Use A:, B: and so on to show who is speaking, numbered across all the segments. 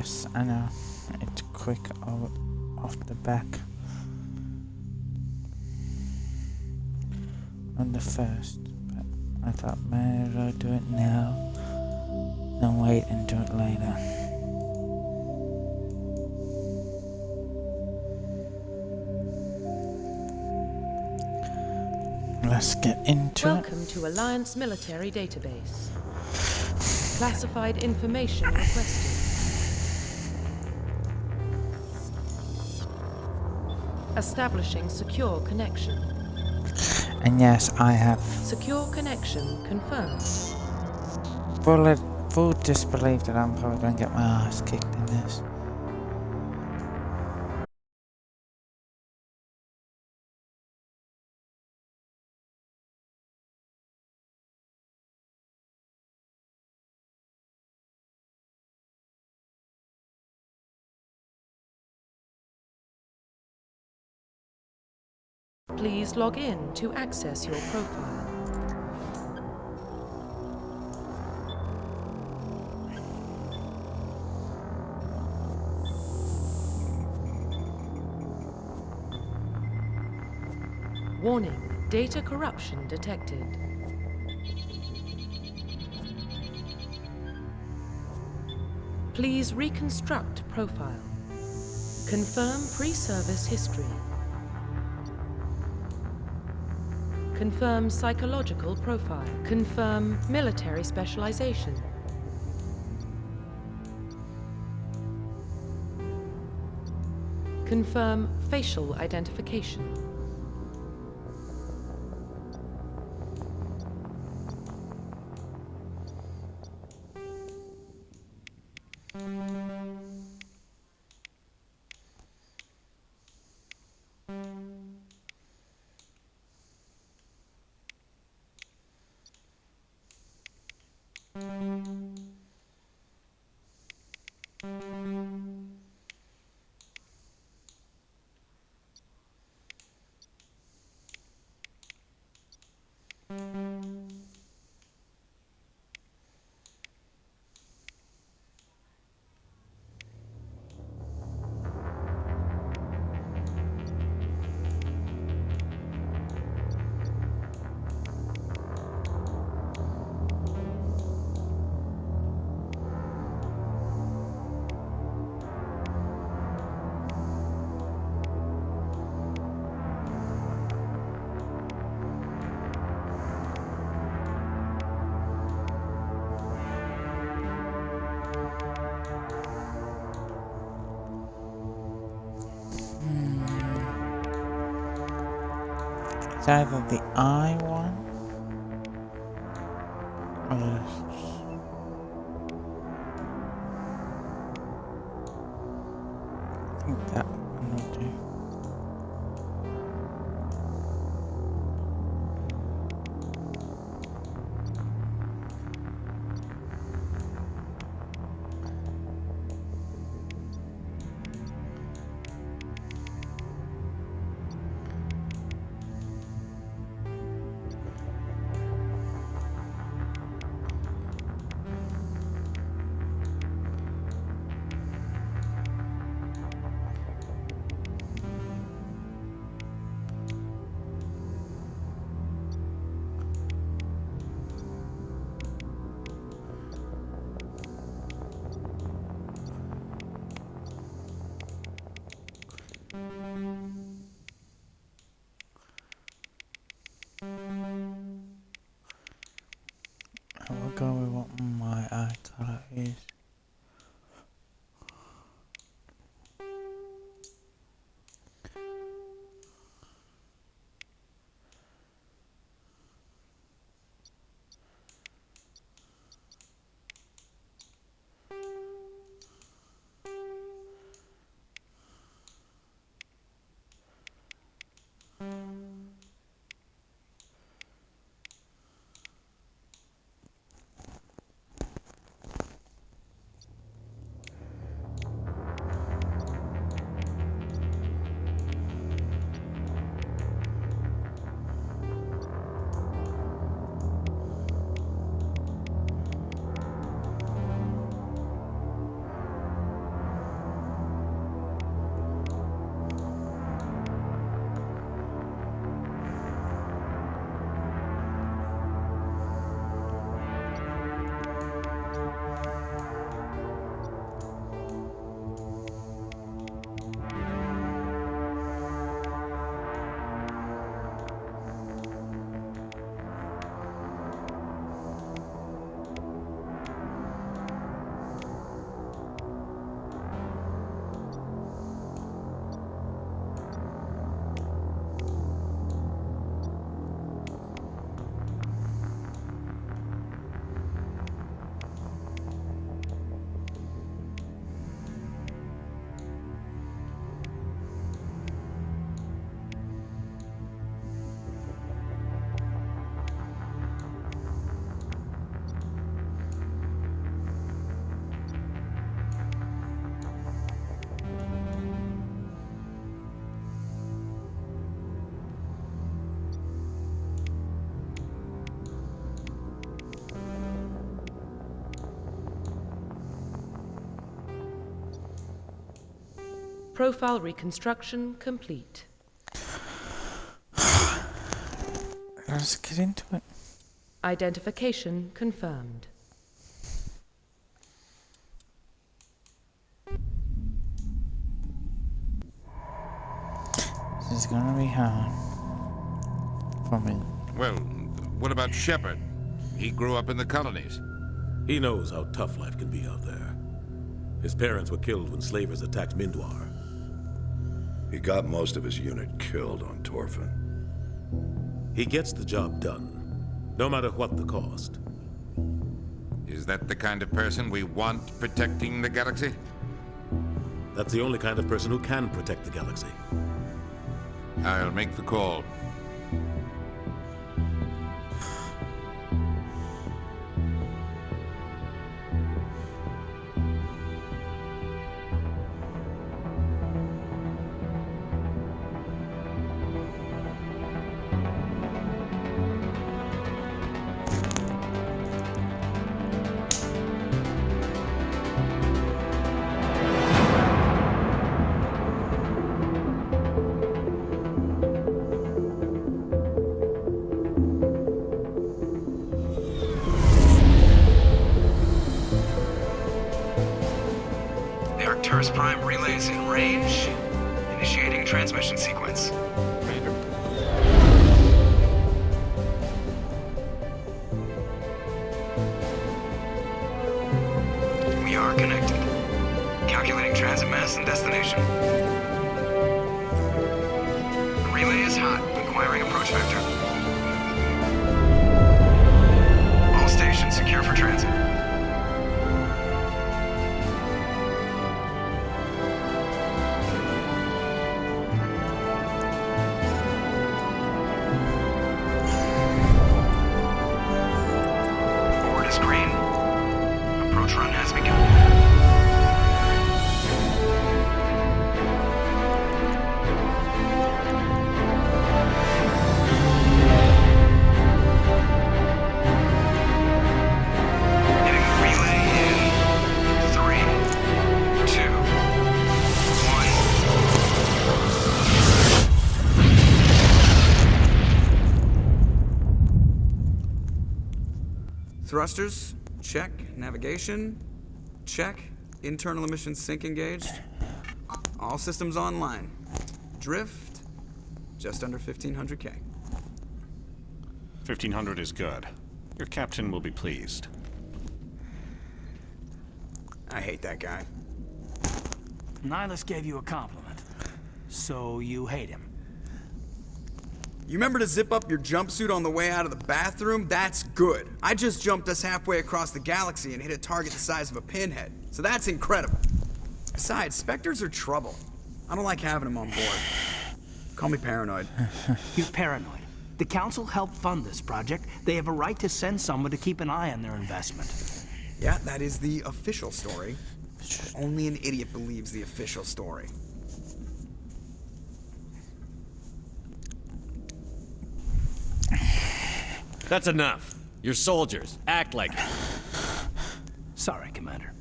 A: Yes, I know. It's quick off the back. On the first, but I thought, man, I'll do it now. Don't wait and do it later. Let's get into
B: Welcome to Alliance Military Database. Classified information requested. Establishing secure connection.
A: And yes, I have
B: Secure connection confirmed.
A: full disbelief that I'm probably going to get my ass kicked in this.
B: Please log in to access your profile. Warning, data corruption detected. Please reconstruct profile. Confirm pre-service history. Confirm psychological profile. Confirm military specialization. Confirm facial identification.
A: It's either the I one or I think that one will do. I will go with what my eye color is.
B: Profile reconstruction complete.
A: Let's get into it.
B: Identification confirmed.
A: This is gonna be hard for me.
C: Well, what about Shepard? He grew up in the colonies.
D: He knows how tough life can be out there. His parents were killed when slavers attacked Mindwar.
E: He got most of his unit killed on Torfin.
D: He gets the job done, no matter what the cost.
C: Is that the kind of person we want protecting the galaxy?
D: That's the only kind of person who can protect the galaxy.
C: I'll make the call.
F: Arcturus Prime relays in range. Initiating transmission sequence. We are connected. Calculating transit mass and destination. Relay is hot. Acquiring approach vector. All stations secure for transit. Thrusters, check. Navigation, check. Internal emissions sync engaged. All systems online. Drift, just under 1500K.
G: 1500 is good. Your captain will be pleased.
F: I hate that guy.
H: Nihilus gave you a compliment, so you hate him.
F: You remember to zip up your jumpsuit on the way out of the bathroom? That's good. I just jumped us halfway across the galaxy and hit a target the size of a pinhead, so that's incredible. Besides, Spectres are trouble. I don't like having them on board. Call me paranoid.
H: You're paranoid. The Council helped fund this project. They have a right to send someone to keep an eye on their investment.
F: Yeah, that is the official story. Only an idiot believes the official story.
I: That's enough. You're soldiers. Act like it.
H: Sorry, Commander.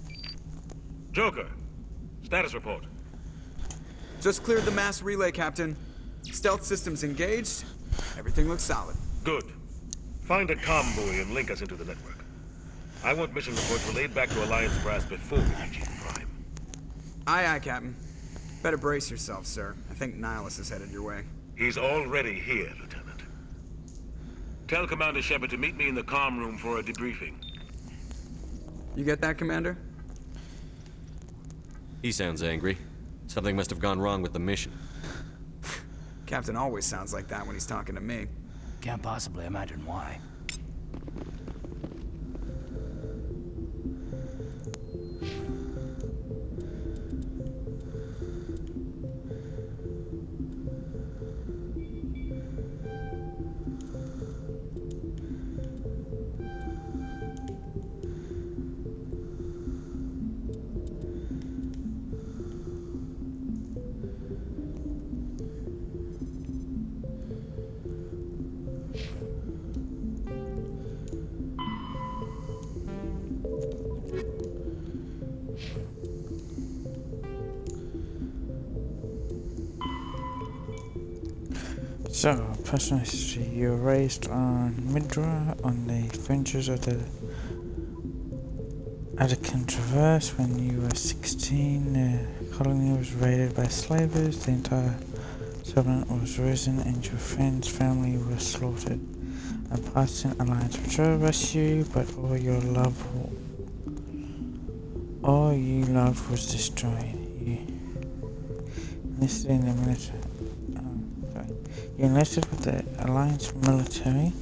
D: Joker, status report.
F: Just cleared the mass relay, Captain. Stealth systems engaged. Everything looks solid.
D: Good. Find a comm buoy and link us into the network. I want mission reports relayed back to Alliance brass before we reach Eden Prime.
F: Aye, aye, Captain. Better brace yourself, sir. I think Nihilus is headed your way.
D: He's already here, Lieutenant. Tell Commander Shepard to meet me in the comm room for a debriefing.
F: You get that, Commander?
I: He sounds angry. Something must have gone wrong with the mission.
F: Captain always sounds like that when he's talking to me.
H: Can't possibly imagine why.
A: So, personal history. You were raised on Midra on the fringes of the Attican Traverse. When you were 16, the colony was raided by slavers. The entire settlement was risen and your friend's family was slaughtered. A partisan alliance patrol rescued you, but all you loved was destroyed. You enlisted in the military. You enlisted with the Alliance military,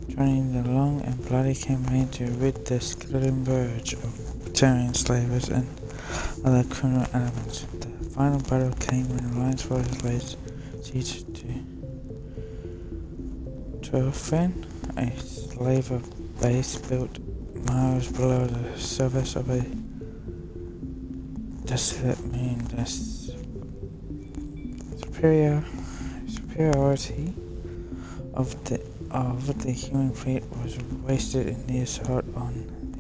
A: joining the long and bloody campaign to rid the skeleton verge of Batarian slavers and other criminal elements. The final battle came when Alliance forces laid siege to Turfen, a slaver base built miles below the surface of a desolate moon. The superiority of the human fleet was wasted in the assault on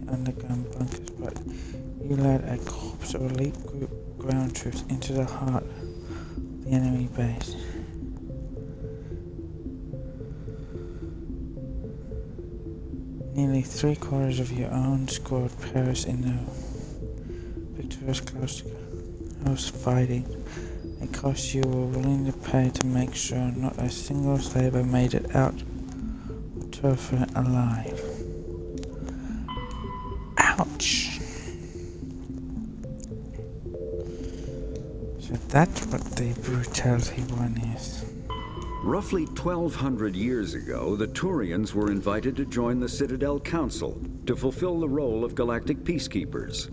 A: the underground bunkers, but you led a corps of elite ground troops into the heart of the enemy base. Nearly 3/4 of your own squad perished in the victorious close fighting. A cost you were willing to pay to make sure not a single slaver made it out of Turfer alive. Ouch! So that's what the brutality one is.
J: Roughly 1,200 years ago, the Turians were invited to join the Citadel Council to fulfill the role of galactic peacekeepers.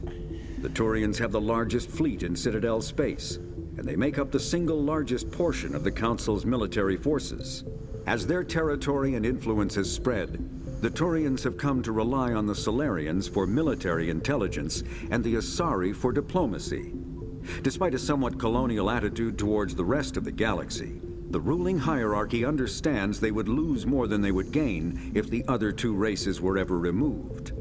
J: The Turians have the largest fleet in Citadel space, and they make up the single largest portion of the Council's military forces. As their territory and influence has spread, the Turians have come to rely on the Solarians for military intelligence and the Asari for diplomacy. Despite a somewhat colonial attitude towards the rest of the galaxy, the ruling hierarchy understands they would lose more than they would gain if the other two races were ever removed.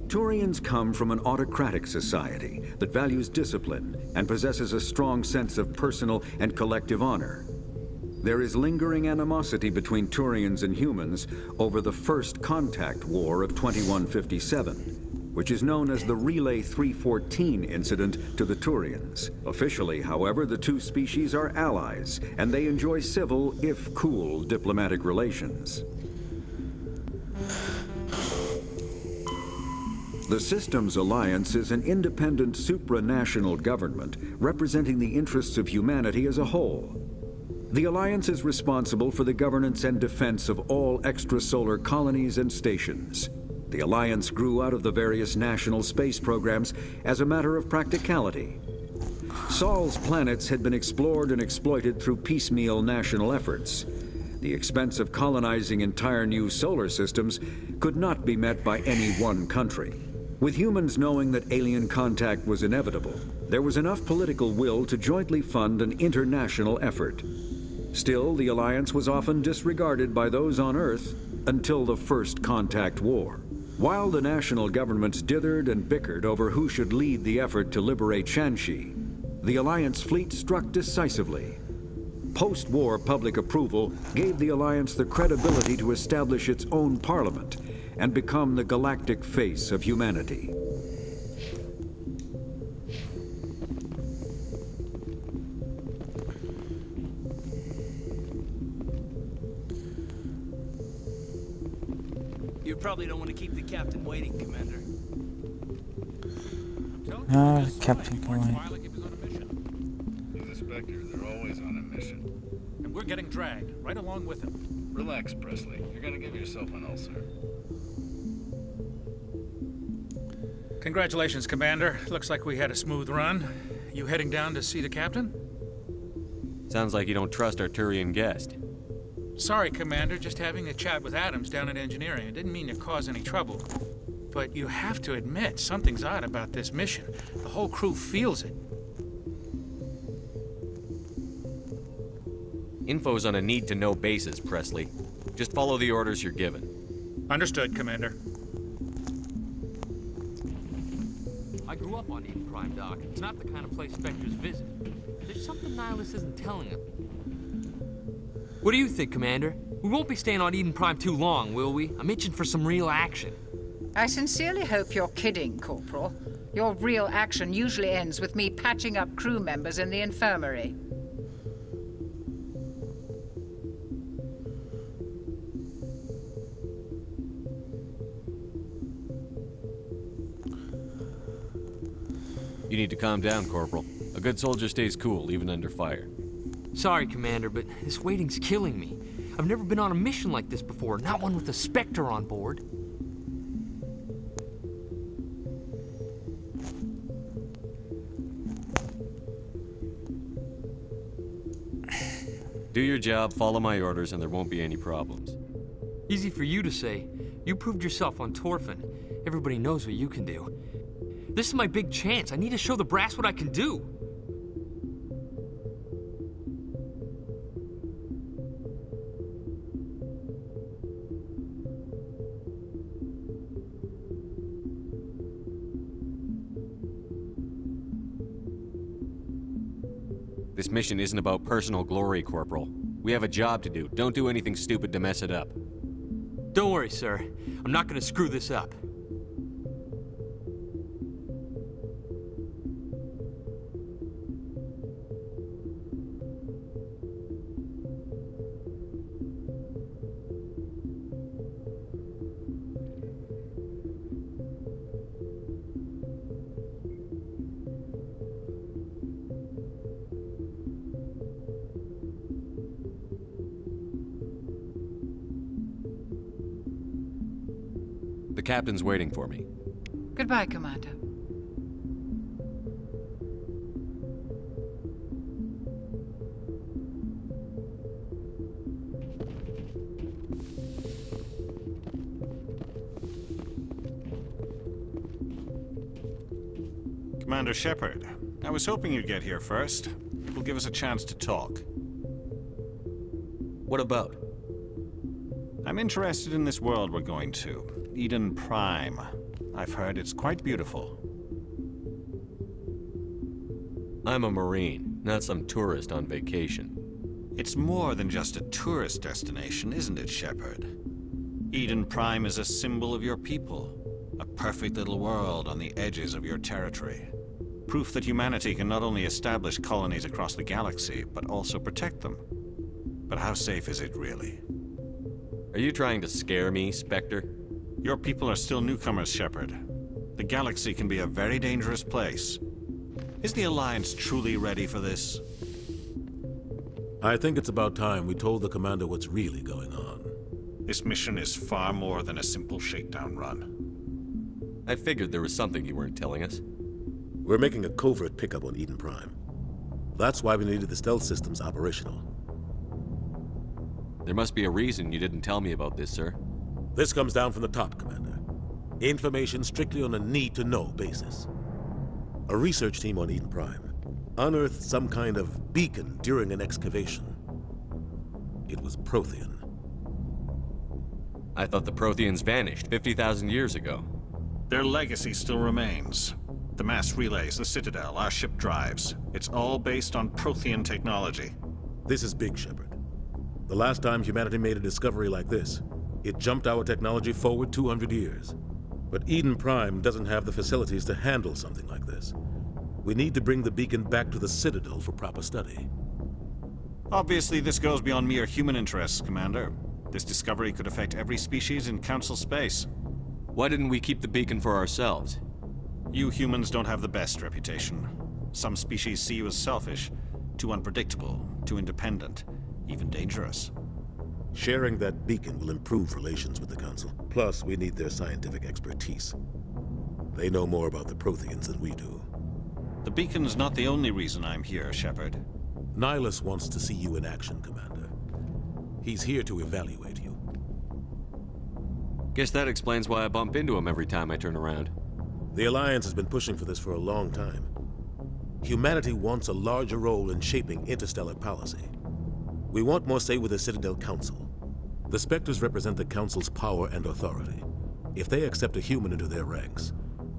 J: Turians come from an autocratic society that values discipline and possesses a strong sense of personal and collective honor. There is lingering animosity between Turians and humans over the First Contact War of 2157, which is known as the Relay 314 incident to the Turians. Officially, however, the two species are allies, and they enjoy civil, if cool, diplomatic relations. The Systems Alliance is an independent supranational government representing the interests of humanity as a whole. The Alliance is responsible for the governance and defense of all extrasolar colonies and stations. The Alliance grew out of the various national space programs as a matter of practicality. Sol's planets had been explored and exploited through piecemeal national efforts. The expense of colonizing entire new solar systems could not be met by any one country. With humans knowing that alien contact was inevitable, there was enough political will to jointly fund an international effort. Still, the Alliance was often disregarded by those on Earth until the First Contact War. While the national governments dithered and bickered over who should lead the effort to liberate Shanxi, the Alliance fleet struck decisively. Post-war public approval gave the Alliance the credibility to establish its own parliament and become the galactic face of humanity.
H: You probably don't want to keep the captain waiting, Commander.
A: No, the captain can wait.
D: He's a Spectre. They're always on a mission.
K: And we're getting dragged right along with him.
D: Relax, Presley. You're gonna give yourself an ulcer.
K: Congratulations, Commander. Looks like we had a smooth run. You heading down to see the captain?
I: Sounds like you don't trust our Turian guest.
K: Sorry, Commander. Just having a chat with Adams down at engineering. I didn't mean to cause any trouble. But you have to admit, something's odd about this mission. The whole crew feels it.
I: Info's on a need-to-know basis, Presley. Just follow the orders you're given.
K: Understood, Commander.
L: I grew up on Eden Prime, Doc. It's not the kind of place Spectres visit. There's something Nihilus isn't telling him. What do you think, Commander? We won't be staying on Eden Prime too long, will we? I'm itching for some real action.
M: I sincerely hope you're kidding, Corporal. Your real action usually ends with me patching up crew members in the infirmary.
I: You need to calm down, Corporal. A good soldier stays cool, even under fire.
L: Sorry, Commander, but this waiting's killing me. I've never been on a mission like this before, not one with a Spectre on board.
I: Do your job, follow my orders, and there won't be any problems.
L: Easy for you to say. You proved yourself on Torfin. Everybody knows what you can do. This is my big chance. I need to show the brass what I can do.
I: This mission isn't about personal glory, Corporal. We have a job to do. Don't do anything stupid to mess it up.
L: Don't worry, sir. I'm not gonna screw this up.
I: The captain's waiting for me.
M: Goodbye, Commander.
G: Commander Shepard, I was hoping you'd get here first. It will give us a chance to talk.
I: What about?
G: I'm interested in this world we're going to. Eden Prime. I've heard it's quite beautiful.
I: I'm a Marine, not some tourist on vacation.
G: It's more than just a tourist destination, isn't it, Shepard? Eden Prime is a symbol of your people. A perfect little world on the edges of your territory. Proof that humanity can not only establish colonies across the galaxy, but also protect them. But how safe is it, really?
I: Are you trying to scare me, Spectre?
G: Your people are still newcomers, Shepard. The galaxy can be a very dangerous place. Is the Alliance truly ready for this?
N: I think it's about time we told the Commander what's really going on.
G: This mission is far more than a simple shakedown run.
I: I figured there was something you weren't telling us.
N: We're making a covert pickup on Eden Prime. That's why we needed the stealth systems operational.
I: There must be a reason you didn't tell me about this, sir.
N: This comes down from the top, Commander. Information strictly on a need-to-know basis. A research team on Eden Prime unearthed some kind of beacon during an excavation. It was Prothean.
I: I thought the Protheans vanished 50,000 years ago.
G: Their legacy still remains. The mass relays, the Citadel, our ship drives. It's all based on Prothean technology.
N: This is big, Shepard. The last time humanity made a discovery like this, it jumped our technology forward 200 years. But Eden Prime doesn't have the facilities to handle something like this. We need to bring the beacon back to the Citadel for proper study.
G: Obviously, this goes beyond mere human interests, Commander. This discovery could affect every species in Council space.
I: Why didn't we keep the beacon for ourselves?
G: You humans don't have the best reputation. Some species see you as selfish, too unpredictable, too independent, even dangerous.
N: Sharing that beacon will improve relations with the Council. Plus, we need their scientific expertise. They know more about the Protheans than we do.
G: The beacon's not the only reason I'm here, Shepard.
N: Nihilus wants to see you in action, Commander. He's here to evaluate you.
I: Guess that explains why I bump into him every time I turn around.
N: The Alliance has been pushing for this for a long time. Humanity wants a larger role in shaping interstellar policy. We want more say with the Citadel Council. The Spectres represent the Council's power and authority. If they accept a human into their ranks,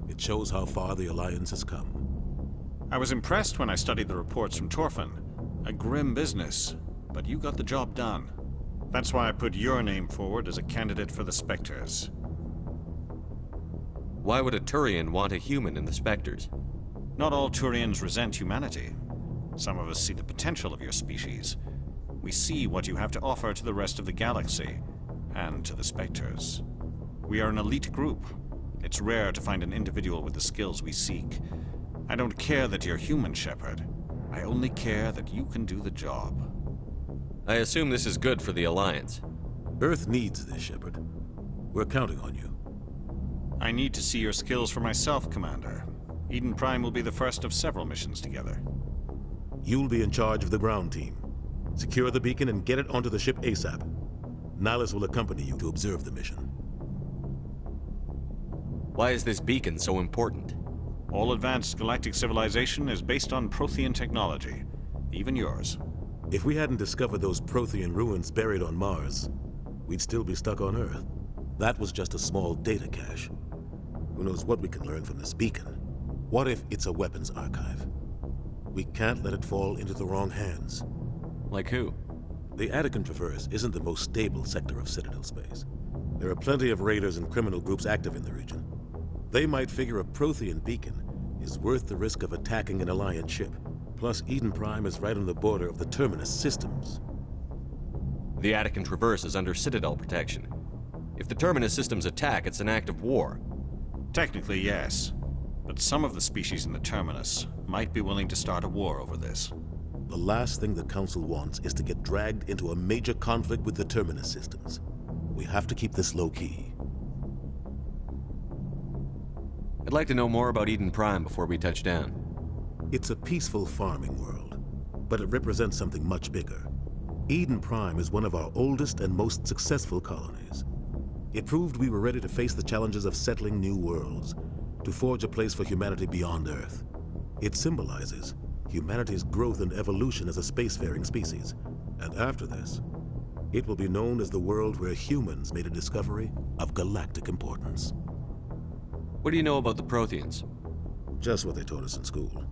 N: It shows how far the Alliance has come.
G: I was impressed when I studied the reports from Torfin. A grim business, but you got the job done. That's why I put your name forward as a candidate for the Spectres.
I: Why would a Turian want a human in the Spectres?
G: Not all Turians resent humanity. Some of us see the potential of your species. We see what you have to offer to the rest of the galaxy, and to the Spectres. We are an elite group. It's rare to find an individual with the skills we seek. I don't care that you're human, Shepard. I only care that you can do the job.
I: I assume this is good for the Alliance.
N: Earth needs this, Shepard. We're counting on you.
G: I need to see your skills for myself, Commander. Eden Prime will be the first of several missions together.
N: You'll be in charge of the ground team. Secure the beacon and get it onto the ship ASAP. Nihilus will accompany you to observe the mission.
I: Why is this beacon so important?
G: All advanced galactic civilization is based on Prothean technology. Even yours.
N: If we hadn't discovered those Prothean ruins buried on Mars, we'd still be stuck on Earth. That was just a small data cache. Who knows what we can learn from this beacon? What if it's a weapons archive? We can't let it fall into the wrong hands.
I: Like who?
N: The Attican Traverse isn't the most stable sector of Citadel space. There are plenty of raiders and criminal groups active in the region. They might figure a Prothean beacon is worth the risk of attacking an Alliance ship. Plus, Eden Prime is right on the border of the Terminus systems.
I: The Attican Traverse is under Citadel protection. If the Terminus systems attack, it's an act of war.
G: Technically, yes. But some of the species in the Terminus might be willing to start a war over this.
N: The last thing the Council wants is to get dragged into a major conflict with the Terminus systems. We have to keep this low-key.
I: I'd like to know more about Eden Prime before we touch down.
N: It's a peaceful farming world, but it represents something much bigger. Eden Prime is one of our oldest and most successful colonies. It proved we were ready to face the challenges of settling new worlds, to forge a place for humanity beyond Earth. It symbolizes humanity's growth and evolution as a spacefaring species. And after this, it will be known as the world where humans made a discovery of galactic importance.
I: What do you know about the Protheans?
N: Just what they taught us in school.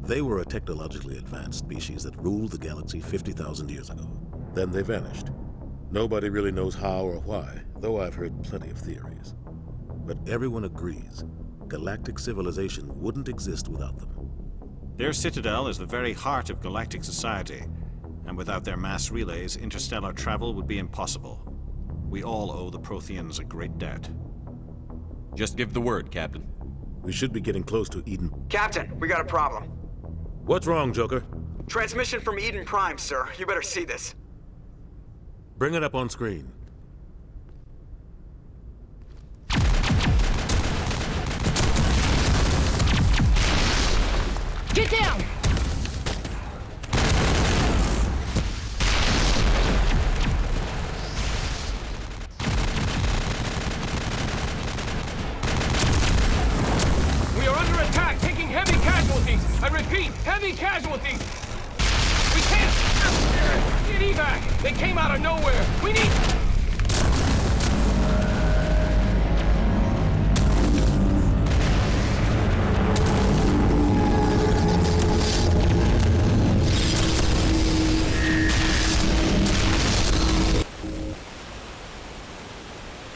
N: They were a technologically advanced species that ruled the galaxy 50,000 years ago. Then they vanished. Nobody really knows how or why, though I've heard plenty of theories. But everyone agrees galactic civilization wouldn't exist without them.
G: Their citadel is the very heart of galactic society, and without their mass relays, interstellar travel would be impossible. We all owe the Protheans a great debt.
I: Just give the word, Captain.
N: We should be getting close to Eden.
F: Captain, we got a problem.
N: What's wrong, Joker?
F: Transmission from Eden Prime, sir. You better see this.
N: Bring it up on screen.
O: Get down!
P: We are under attack, taking heavy casualties. I repeat, heavy casualties. We can't get evac. They came out of nowhere. We need...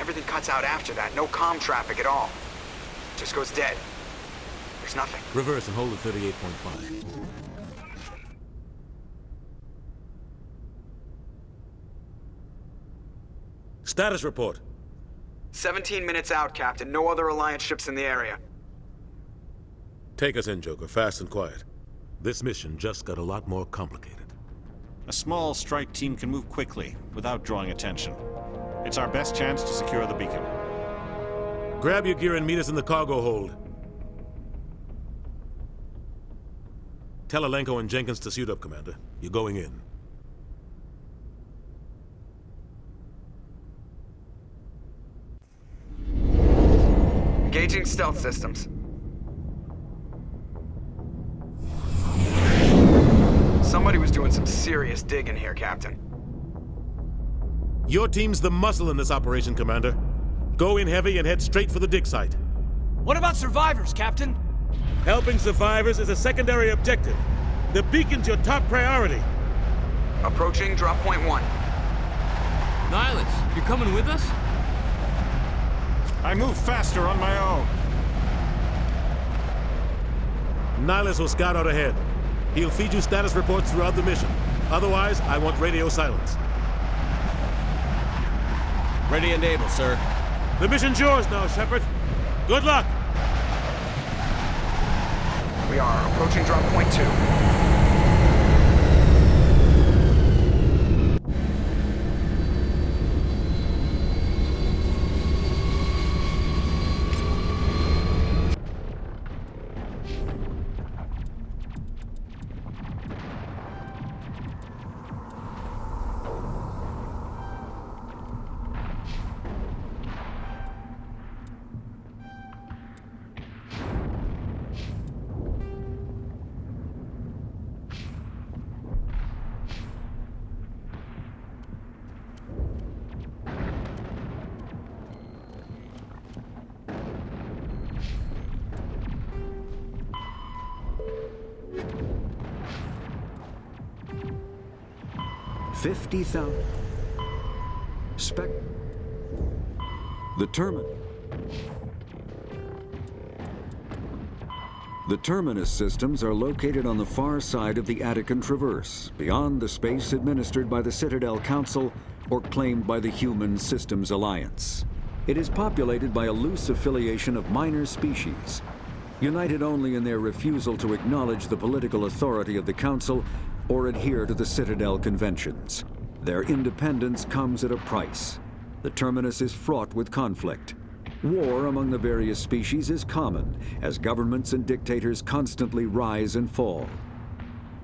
F: Everything cuts out after that. No comm traffic at all. Just goes dead. There's nothing.
N: Reverse and hold at 38.5. Status report.
F: 17 minutes out, Captain. No other Alliance ships in the area.
N: Take us in, Joker, fast and quiet. This mission just got a lot more complicated.
G: A small strike team can move quickly, without drawing attention. It's our best chance to secure the beacon.
N: Grab your gear and meet us in the cargo hold. Tell Alenko and Jenkins to suit up, Commander. You're going in.
F: Engaging stealth systems. Somebody was doing some serious digging here, Captain.
N: Your team's the muscle in this operation, Commander. Go in heavy and head straight for the dig site.
H: What about survivors, Captain?
N: Helping survivors is a secondary objective. The beacon's your top priority.
F: Approaching drop point 1.
L: Nihilus, you're coming with us?
G: I move faster on my own.
N: Nihilus will scout out ahead. He'll feed you status reports throughout the mission. Otherwise, I want radio silence.
I: Ready and able, sir.
N: The mission's yours now, Shepard. Good luck!
F: We are approaching drop point 2.
J: The Terminus systems are located on the far side of the Attican Traverse, beyond the space administered by the Citadel Council or claimed by the Human Systems Alliance. It is populated by a loose affiliation of minor species, united only in their refusal to acknowledge the political authority of the Council or adhere to the Citadel Conventions. Their independence comes at a price. The Terminus is fraught with conflict. War among the various species is common, as governments and dictators constantly rise and fall.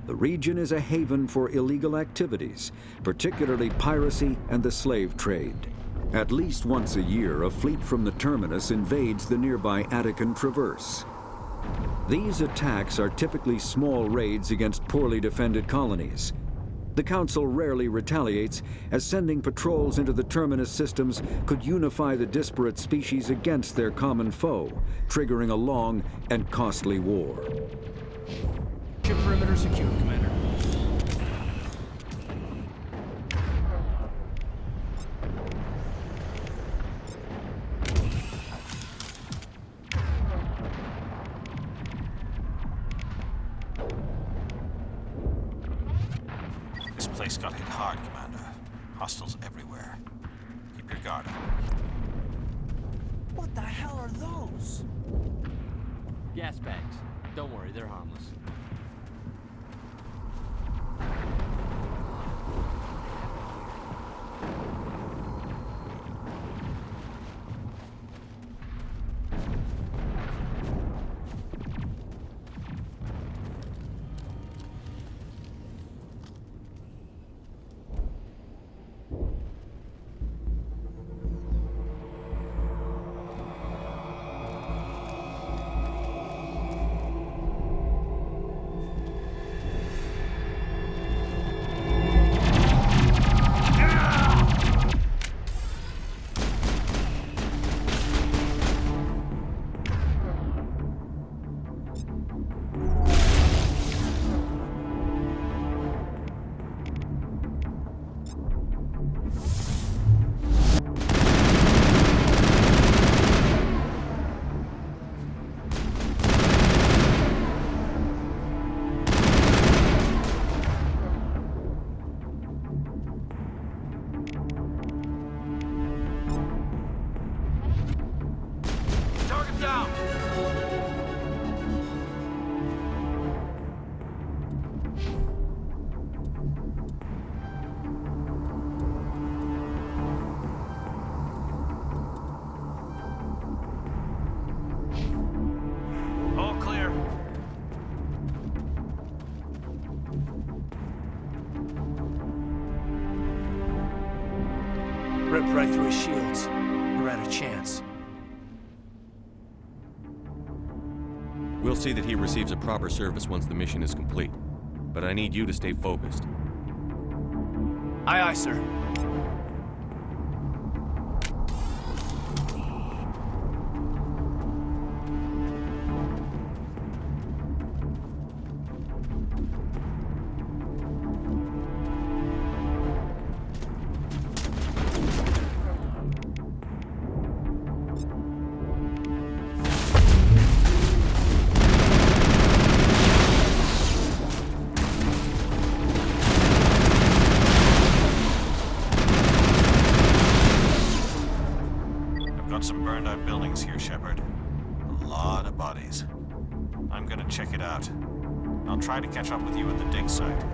J: The region is a haven for illegal activities, particularly piracy and the slave trade. At least once a year, a fleet from the Terminus invades the nearby Attican Traverse. These attacks are typically small raids against poorly defended colonies. The Council rarely retaliates, as sending patrols into the Terminus systems could unify the disparate species against their common foe, triggering a long and costly war.
H: Ship perimeter secure, Commander.
G: This place got hit hard, Commander. Hostiles everywhere. Keep your guard up.
H: What the hell are those?
L: Gas bags. Don't worry, they're harmless.
H: Ripped right through his shields. We're out of chance.
I: We'll see that he receives a proper service once the mission is complete. But I need you to stay focused.
H: Aye, aye, sir.
G: some burned out buildings here, Shepard. A lot of bodies. I'm gonna check it out. I'll try to catch up with you at the dig site.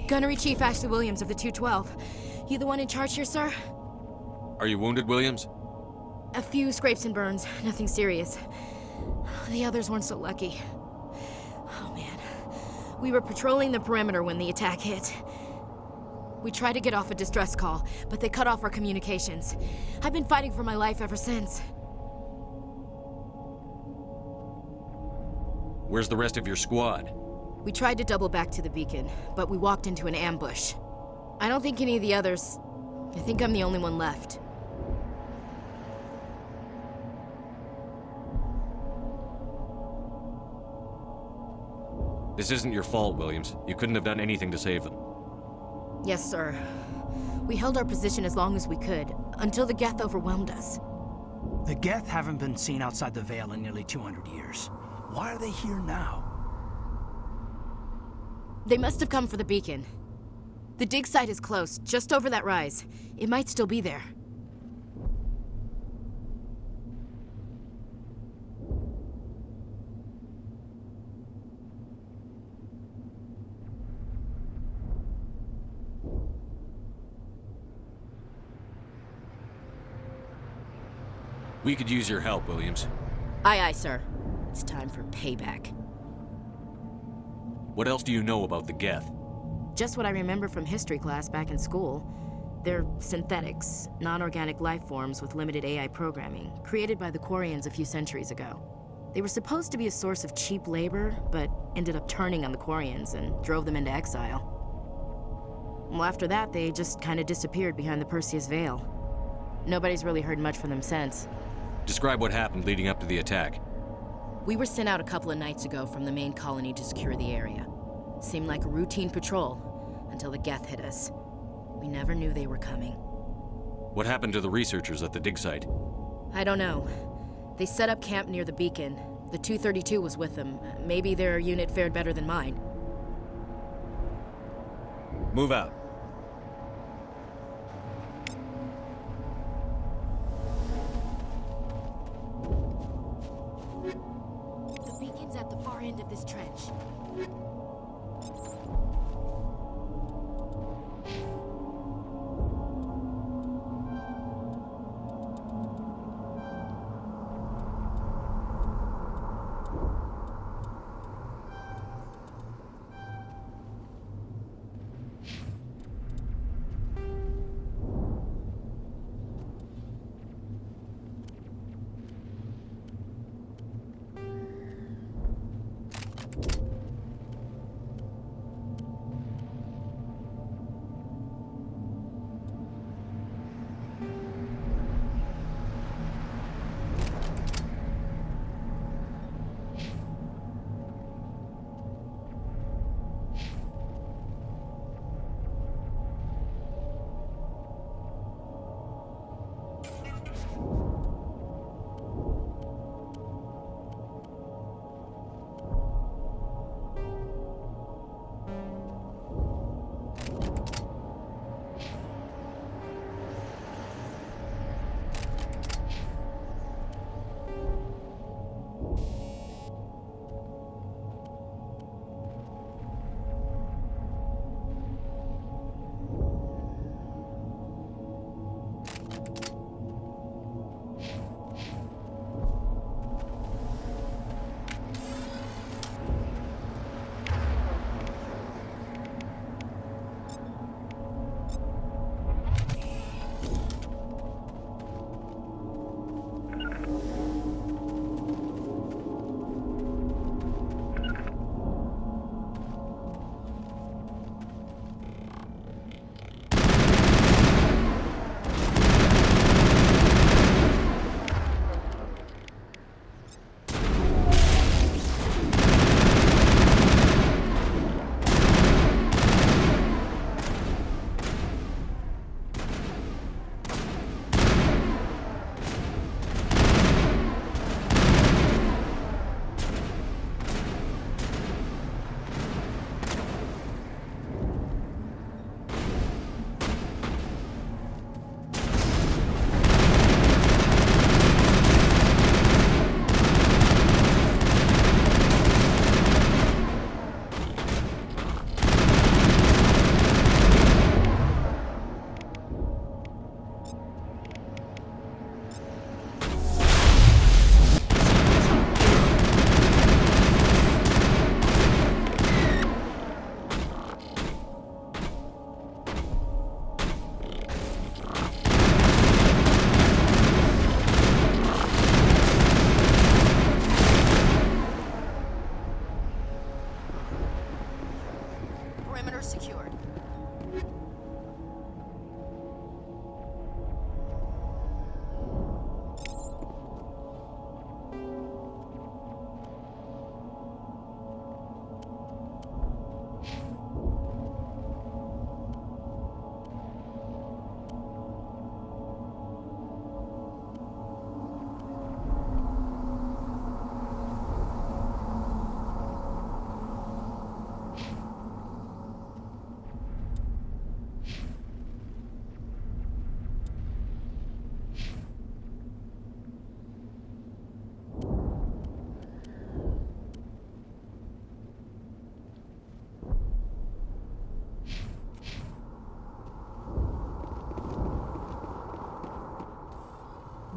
O: Gunnery Chief Ashley Williams of the 212. You the one in charge here, sir?
I: Are you wounded, Williams?
O: A few scrapes and burns, nothing serious. The others weren't so lucky. Oh man. We were patrolling the perimeter when the attack hit. We tried to get off a distress call, but they cut off our communications. I've been fighting for my life ever since.
I: Where's the rest of your squad?
O: We tried to double back to the beacon, but we walked into an ambush. I don't think any of the others... I think I'm the only one left.
I: This isn't your fault, Williams. You couldn't have done anything to save them.
O: Yes, sir. We held our position as long as we could, until the Geth overwhelmed us.
H: The Geth haven't been seen outside the Veil in nearly 200 years. Why are they here now?
O: They must have come for the beacon. The dig site is close, just over that rise. It might still be there.
I: We could use your help, Williams.
O: Aye, aye, sir. It's time for payback.
I: What else do you know about the Geth?
O: Just what I remember from history class back in school. They're synthetics, non-organic life forms with limited AI programming, created by the Quarians a few centuries ago. They were supposed to be a source of cheap labor, but ended up turning on the Quarians and drove them into exile. Well, after that, they just kind of disappeared behind the Perseus Veil. Nobody's really heard much from them since.
I: Describe what happened leading up to the attack.
O: We were sent out a couple of nights ago from the main colony to secure the area. Seemed like a routine patrol, until the Geth hit us. We never knew they were coming.
I: What happened to the researchers at the dig site?
O: I don't know. They set up camp near the beacon. The 232 was with them. Maybe their unit fared better than mine.
I: Move out.
O: The beacon's at the far end of this trench.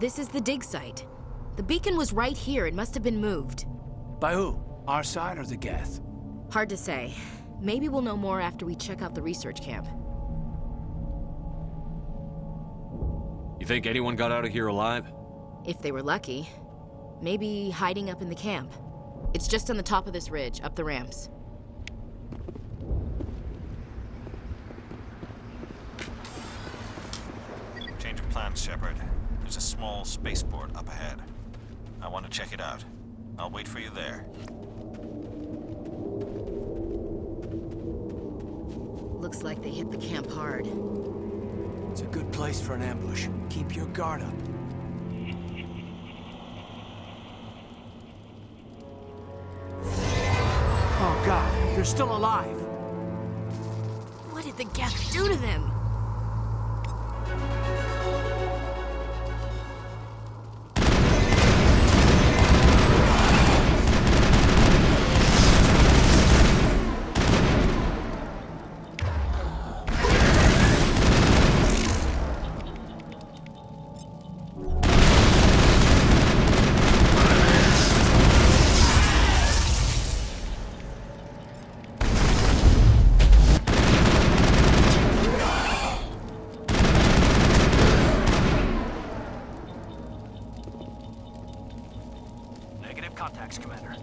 O: This is the dig site. The beacon was right here. It must have been moved.
H: By who? Our side or the Geth?
O: Hard to say. Maybe we'll know more after we check out the research camp.
I: think anyone got out of here alive?
O: If they were lucky. Maybe hiding up in the camp. It's just on the top of this ridge, up the ramps.
G: Change of plans, Shepard. There's a small spaceport up ahead. I want to check it out. I'll wait for you there.
O: Looks like they hit the camp hard.
H: It's a good place for an ambush. Keep your guard up. Oh God, they're still alive.
O: What did the Geth do to them?
H: Contacts, Commander.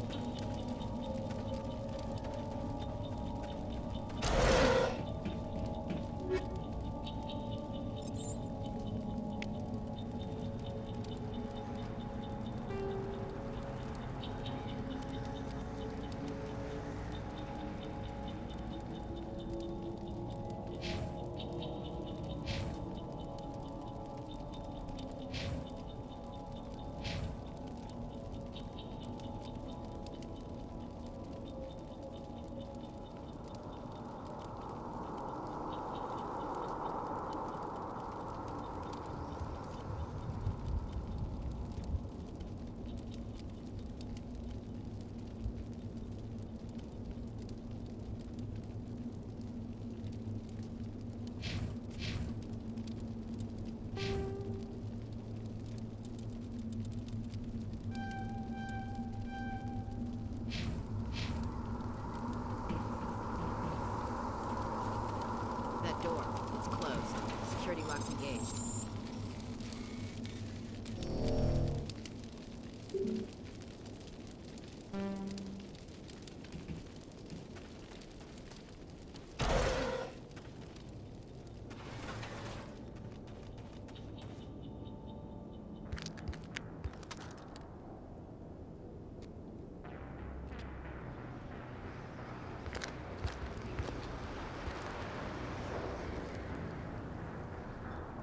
O: That door. It's closed. Security lock's engaged.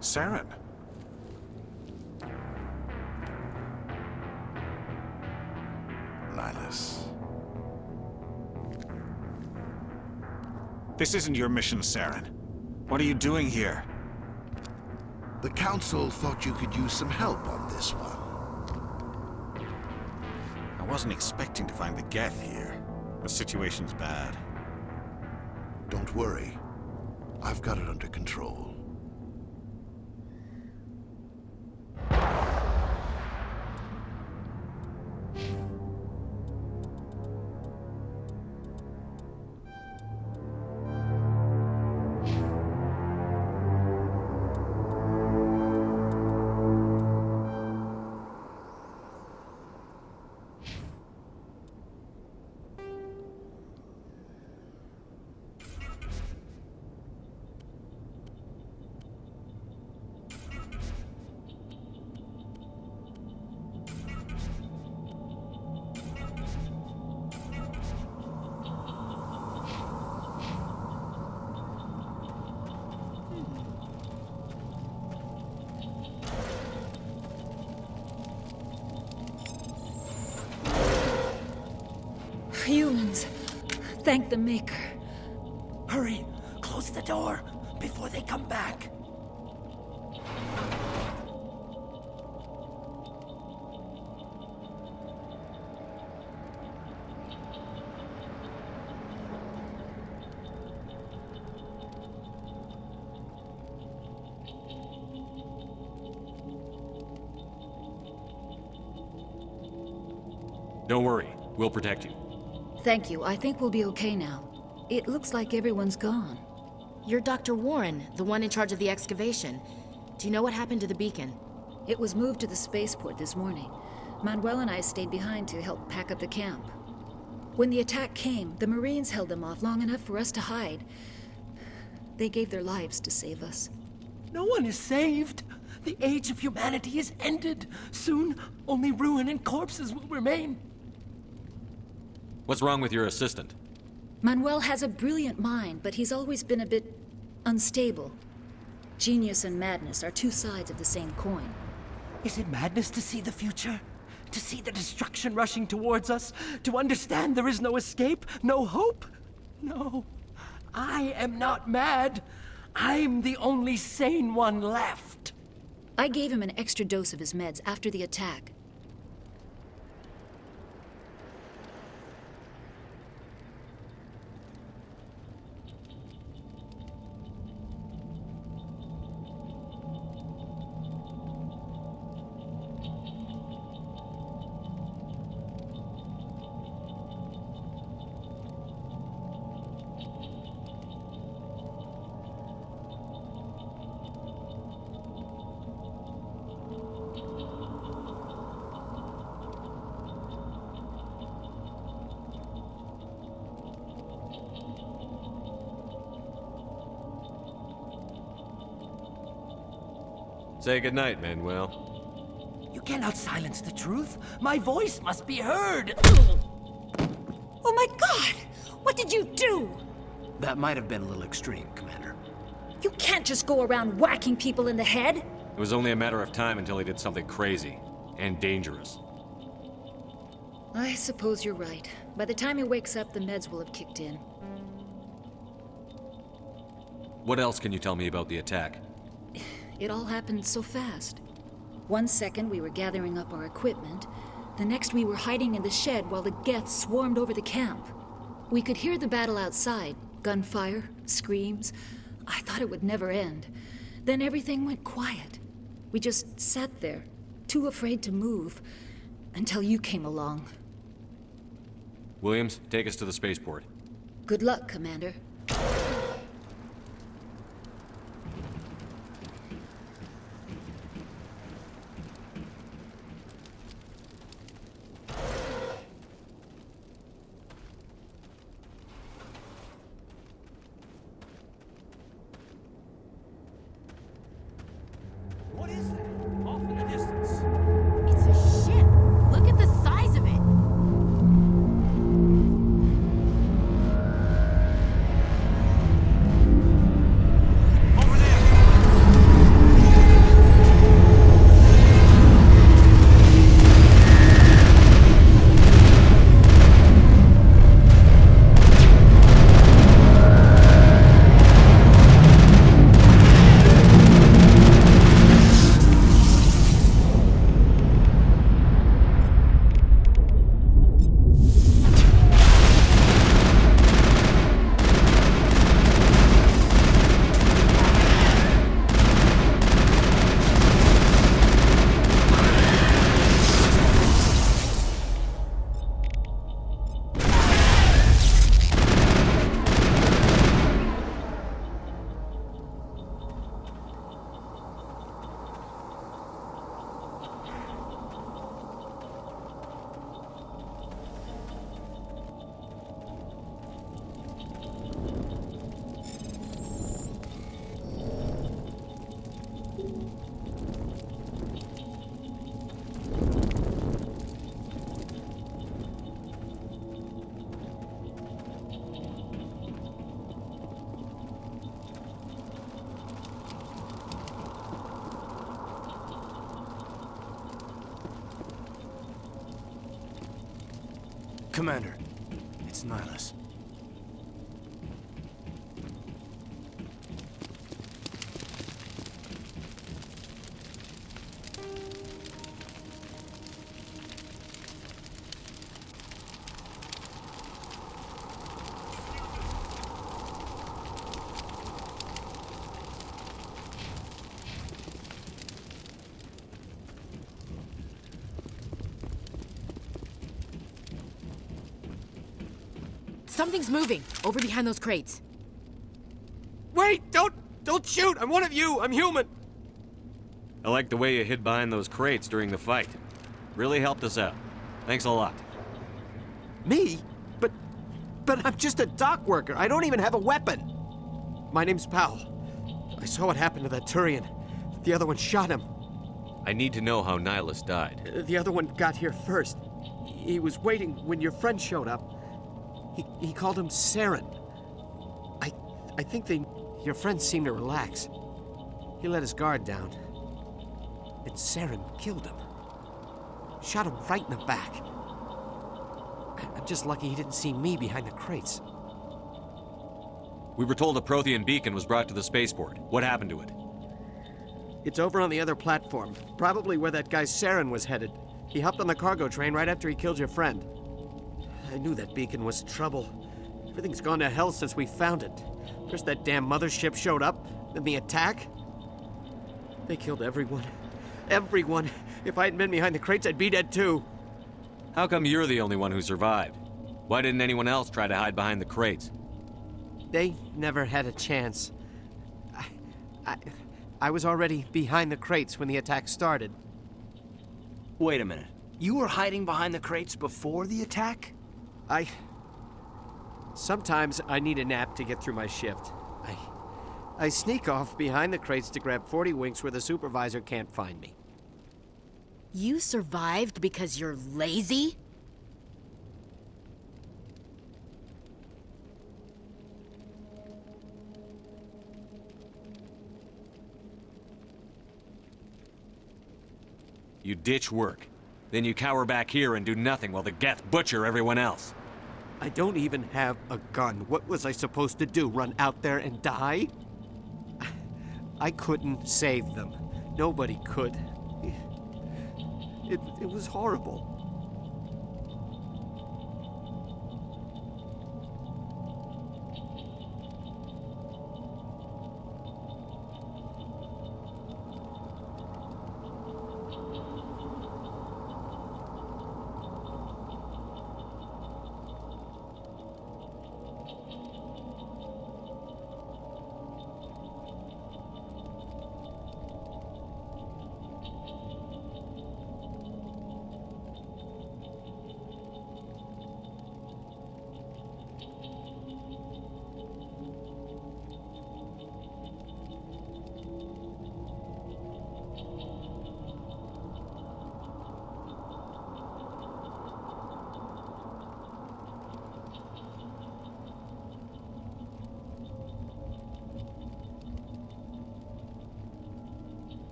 Q: Saren. Nihilus.
R: This isn't your mission, Saren. What are you doing here?
S: The Council thought you could use some help on this one.
G: I wasn't expecting to find the Geth here. The situation's bad.
S: Don't worry. I've got it under control.
T: Humans, thank the Maker.
H: Hurry! Close the door before they come back.
I: Don't worry, we'll protect you.
T: Thank you. I think we'll be okay now. It looks like everyone's gone.
O: You're Dr. Warren, the one in charge of the excavation. Do you know what happened to the beacon?
T: It was moved to the spaceport this morning. Manuel and I stayed behind to help pack up the camp. When the attack came, the Marines held them off long enough for us to hide. They gave their lives to save us.
Q: No one is saved. The age of humanity is ended. Soon, only ruin and corpses will remain.
I: What's wrong with your assistant?
T: Manuel has a brilliant mind, but he's always been a bit unstable. Genius and madness are two sides of the same coin.
Q: Is it madness to see the future? To see the destruction rushing towards us? To understand there is no escape? No hope? No. I am not mad. I'm the only sane one left.
T: I gave him an extra dose of his meds after the attack.
I: Say goodnight, Manuel.
Q: You cannot silence the truth. My voice must be heard.
T: Oh my God! What did you do?
H: That might have been a little extreme, Commander.
T: You can't just go around whacking people in the head.
I: It was only a matter of time until he did something crazy and dangerous.
T: I suppose you're right. By the time he wakes up, the meds will have kicked in.
I: What else can you tell me about the attack?
T: It all happened so fast. 1 second we were gathering up our equipment. The next we were hiding in the shed while the Geth swarmed over the camp. We could hear the battle outside. Gunfire, screams. I thought it would never end. Then everything went quiet. We just sat there, too afraid to move, until you came along.
I: Williams, take us to the spaceport.
T: Good luck, Commander.
Q: What is that? Off in the distance.
O: It's a ship. Look at the size of it.
H: Commander, it's Nihilus.
O: Something's moving over behind those crates.
P: Wait! Don't shoot! I'm one of you! I'm human!
I: I like the way you hid behind those crates during the fight. Really helped us out. Thanks a lot.
Q: Me? But I'm just a dock worker. I don't even have a weapon. My name's Powell. I saw what happened to that Turian. The other one shot him.
I: I need to know how Nihilus died.
Q: The other one got here first. He was waiting when your friend showed up. He called him Saren. I think your friend seemed to relax. He let his guard down. And Saren killed him. Shot him right in the back. I'm just lucky he didn't see me behind the crates.
I: We were told a Prothean beacon was brought to the spaceport. What happened to it?
Q: It's over on the other platform. Probably where that guy Saren was headed. He hopped on the cargo train right after he killed your friend. I knew that beacon was trouble. Everything's gone to hell since we found it. First that damn mothership showed up, then the attack. They killed everyone. Everyone. If I hadn't been behind the crates, I'd be dead too.
I: How come you're the only one who survived? Why didn't anyone else try to hide behind the crates?
Q: They never had a chance. I was already behind the crates when the attack started.
H: Wait a minute. You were hiding behind the crates before the attack?
Q: Sometimes I need a nap to get through my shift. I sneak off behind the crates to grab 40 winks where the supervisor can't find me.
O: You survived because you're lazy?
I: You ditch work. Then you cower back here and do nothing while the Geth butcher everyone else.
Q: I don't even have a gun. What was I supposed to do? Run out there and die? I couldn't save them. Nobody could. It was horrible.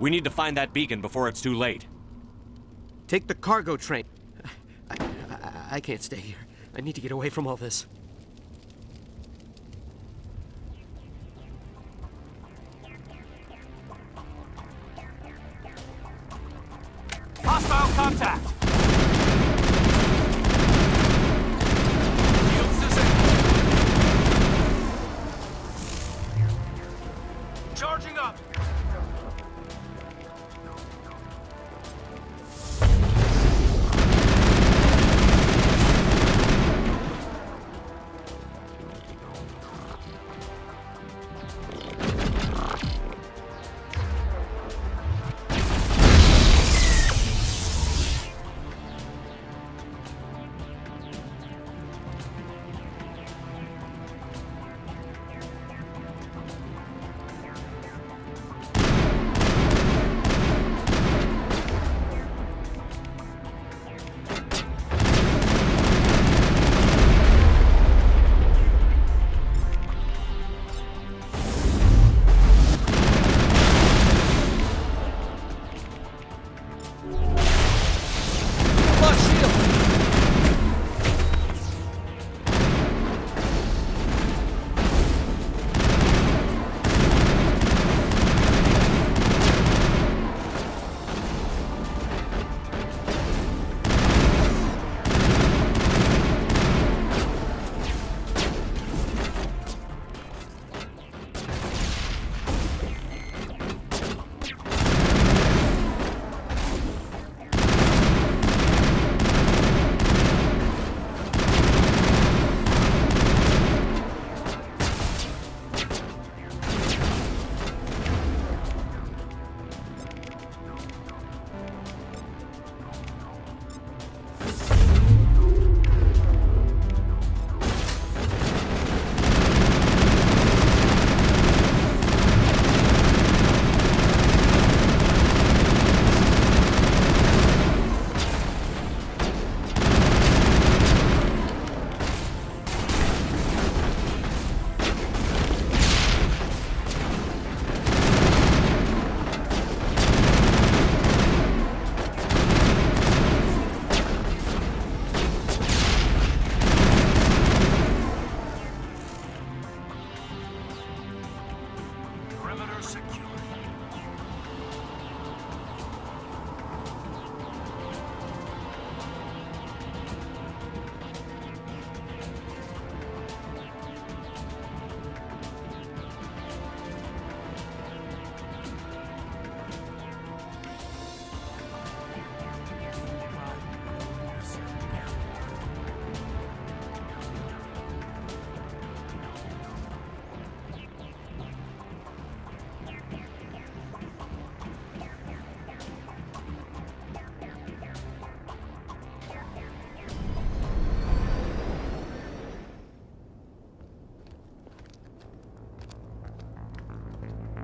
I: We need to find that beacon before it's too late.
Q: Take the cargo train. I can't stay here. I need to get away from all this.
P: Hostile contact! Charging up!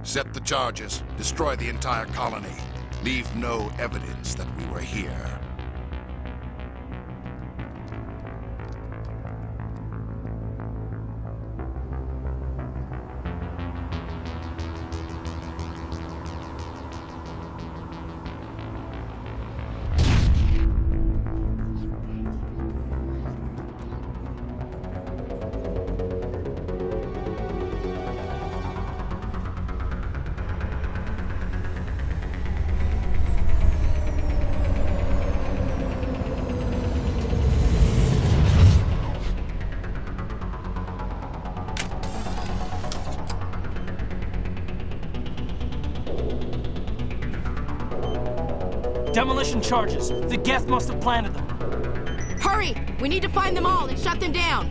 S: Set the charges. Destroy the entire colony. Leave no evidence that we were here.
Q: Demolition charges. The Geth must have planted them.
O: Hurry! We need to find them all and shut them down.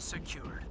Q: Secured.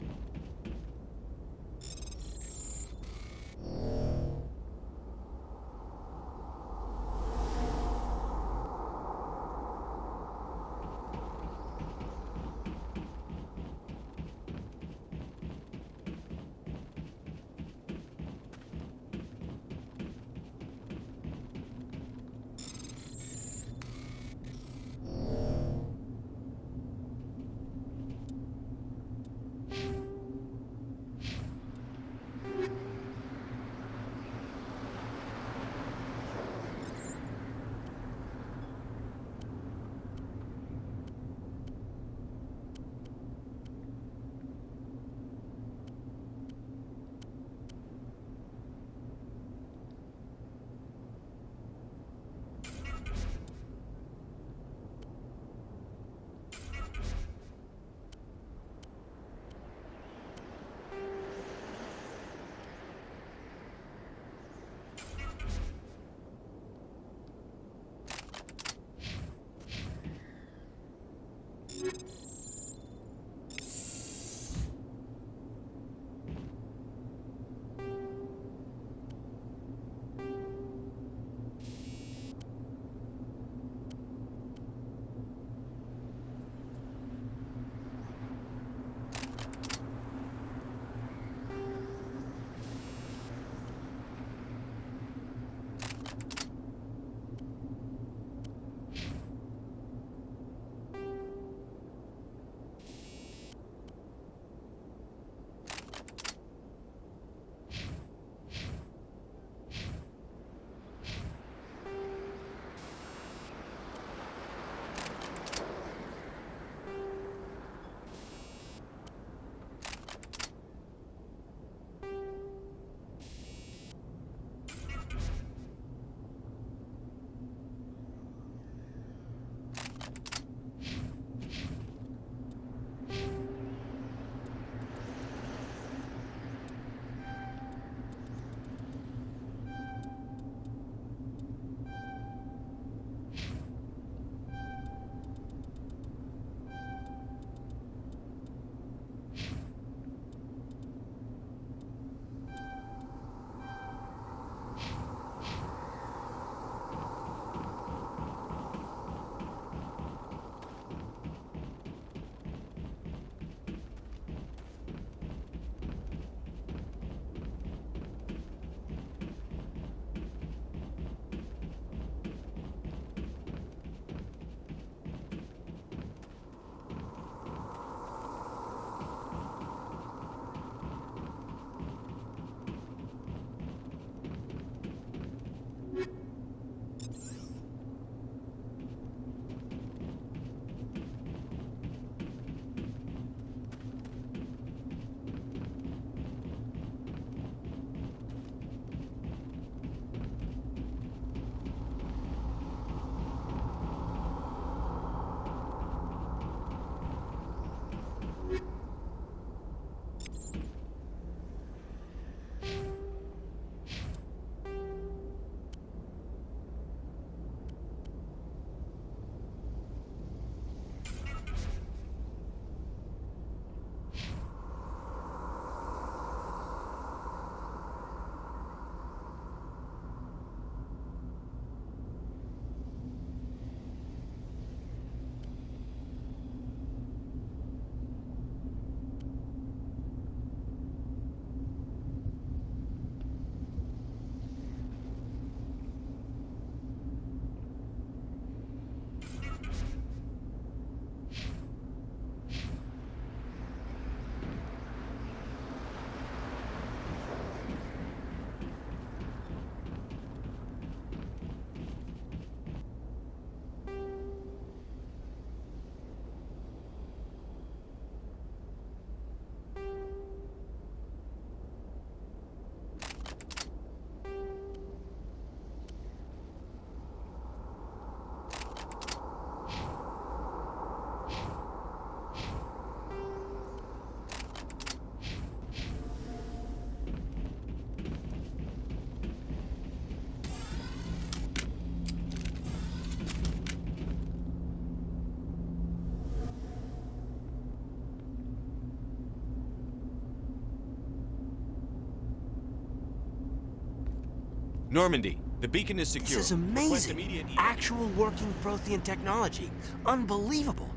I: Normandy, the beacon is secure.
Q: This is amazing. Actual working Prothean technology. Unbelievable.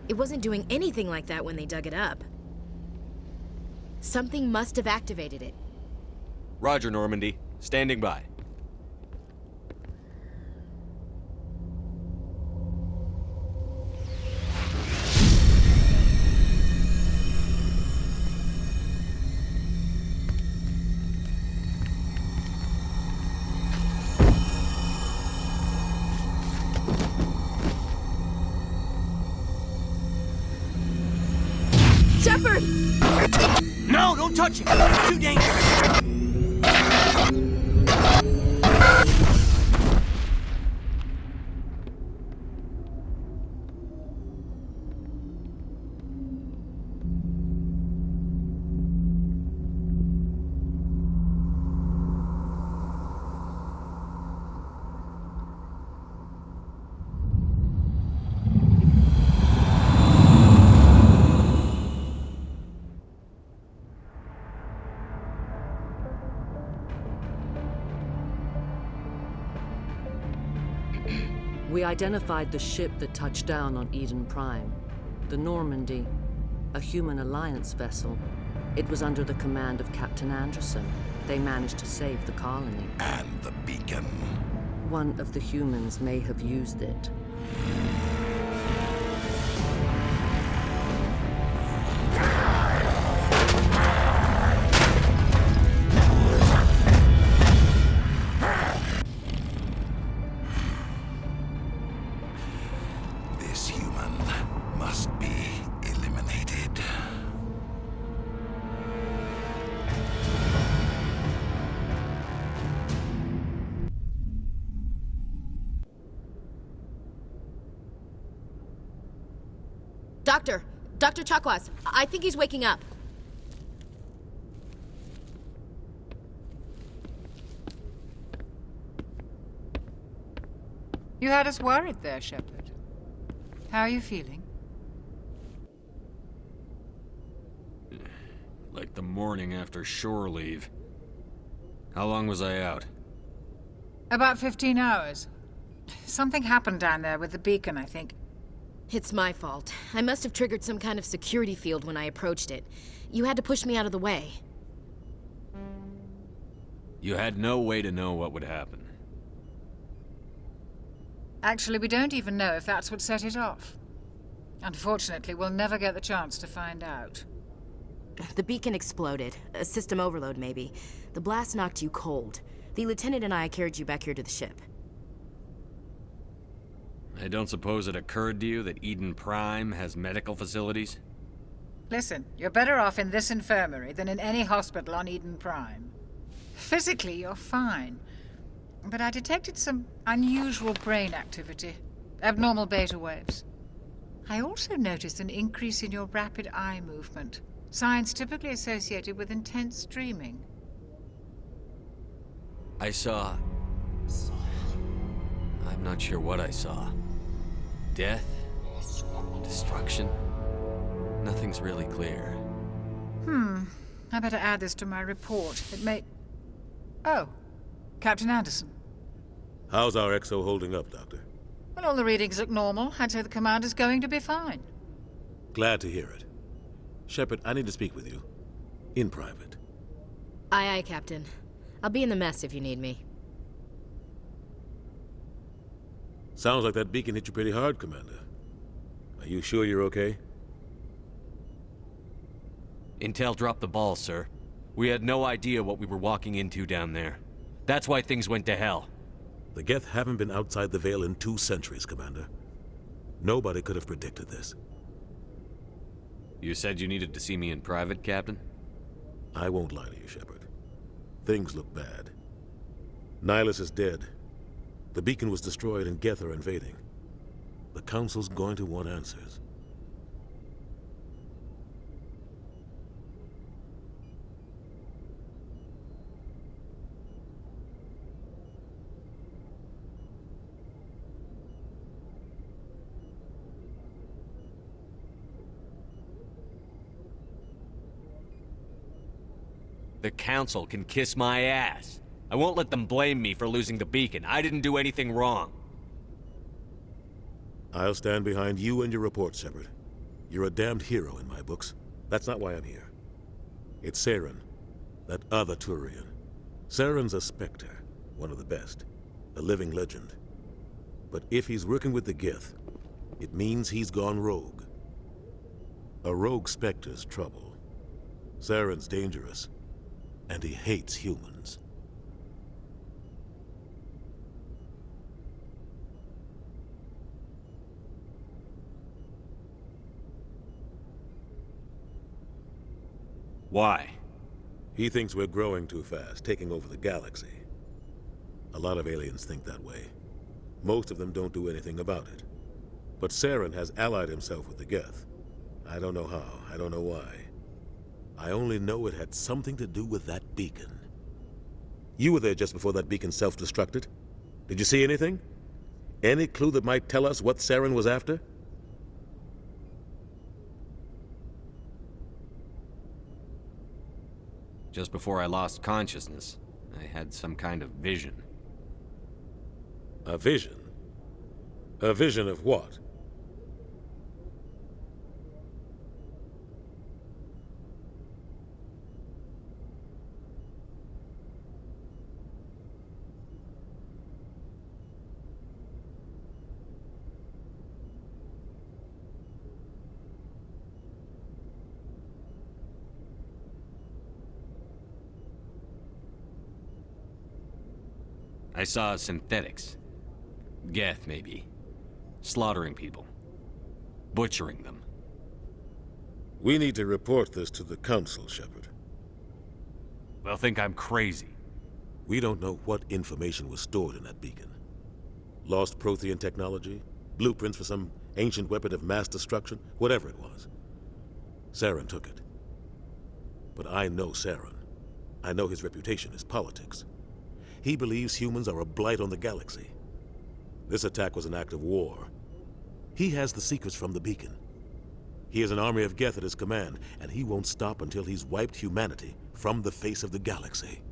O: It wasn't doing anything like that when they dug it up. Something must have activated it.
I: Roger, Normandy. Standing by.
O: Shepard!
Q: No, don't touch it! It's too dangerous!
B: We identified the ship that touched down on Eden Prime. The Normandy, a human alliance vessel. It was under the command of Captain Anderson. They managed to save the colony.
S: And the beacon.
B: One of the humans may have used it.
S: This human must be eliminated.
O: Dr. Chakwas, I think he's waking up.
M: You had us worried there, Shepard. How are you feeling?
I: Like the morning after shore leave. How long was I out?
M: About 15 hours. Something happened down there with the beacon, I think.
O: It's my fault. I must have triggered some kind of security field when I approached it. You had to push me out of the way.
I: You had no way to know what would happen.
M: Actually, we don't even know if that's what set it off. Unfortunately, we'll never get the chance to find out.
O: The beacon exploded. A system overload, maybe. The blast knocked you cold. The lieutenant and I carried you back here to the ship.
I: I don't suppose it occurred to you that Eden Prime has medical facilities?
M: Listen, you're better off in this infirmary than in any hospital on Eden Prime. Physically, you're fine. But I detected some unusual brain activity. Abnormal beta waves. I also noticed an increase in your rapid eye movement. Signs typically associated with intense dreaming.
I: I saw... I'm not sure what I saw. Death? Destruction? Nothing's really clear.
M: I better add this to my report. It may... Oh, Captain Anderson.
N: How's our XO holding up, Doctor?
M: Well, all the readings look normal. I'd say the commander's going to be fine.
N: Glad to hear it. Shepard, I need to speak with you. In private.
O: Aye, aye, Captain. I'll be in the mess if you need me.
N: Sounds like that beacon hit you pretty hard, Commander. Are you sure you're okay?
I: Intel dropped the ball, sir. We had no idea what we were walking into down there. That's why things went to hell.
N: The Geth haven't been outside the Veil in 2 centuries, Commander. Nobody could have predicted this.
I: You said you needed to see me in private, Captain?
N: I won't lie to you, Shepard. Things look bad. Nihilus is dead. The beacon was destroyed and Geth are invading. The Council's going to want answers.
I: The Council can kiss my ass. I won't let them blame me for losing the beacon. I didn't do anything wrong.
N: I'll stand behind you and your report, Shepard. You're a damned hero in my books. That's not why I'm here. It's Saren, that other Turian. Saren's a Spectre, one of the best, a living legend. But if he's working with the Geth, it means he's gone rogue. A rogue Spectre's trouble. Saren's dangerous, and he hates humans.
I: Why?
N: He thinks we're growing too fast, taking over the galaxy. A lot of aliens think that way. Most of them don't do anything about it. But Saren has allied himself with the Geth. I don't know how, I don't know why. I only know it had something to do with that beacon. You were there just before that beacon self-destructed. Did you see anything? Any clue that might tell us what Saren was after?
I: Just before I lost consciousness, I had some kind of vision.
N: A vision? A vision of what?
I: I saw synthetics. Geth, maybe. Slaughtering people. Butchering them.
N: We need to report this to the Council, Shepard.
I: They'll think I'm crazy.
N: We don't know what information was stored in that beacon. Lost Prothean technology? Blueprints for some ancient weapon of mass destruction? Whatever it was. Saren took it. But I know Saren. I know his reputation is politics. He believes humans are a blight on the galaxy. This attack was an act of war. He has the secrets from the beacon. He has an army of Geth at his command, and he won't stop until he's wiped humanity from the face of the galaxy.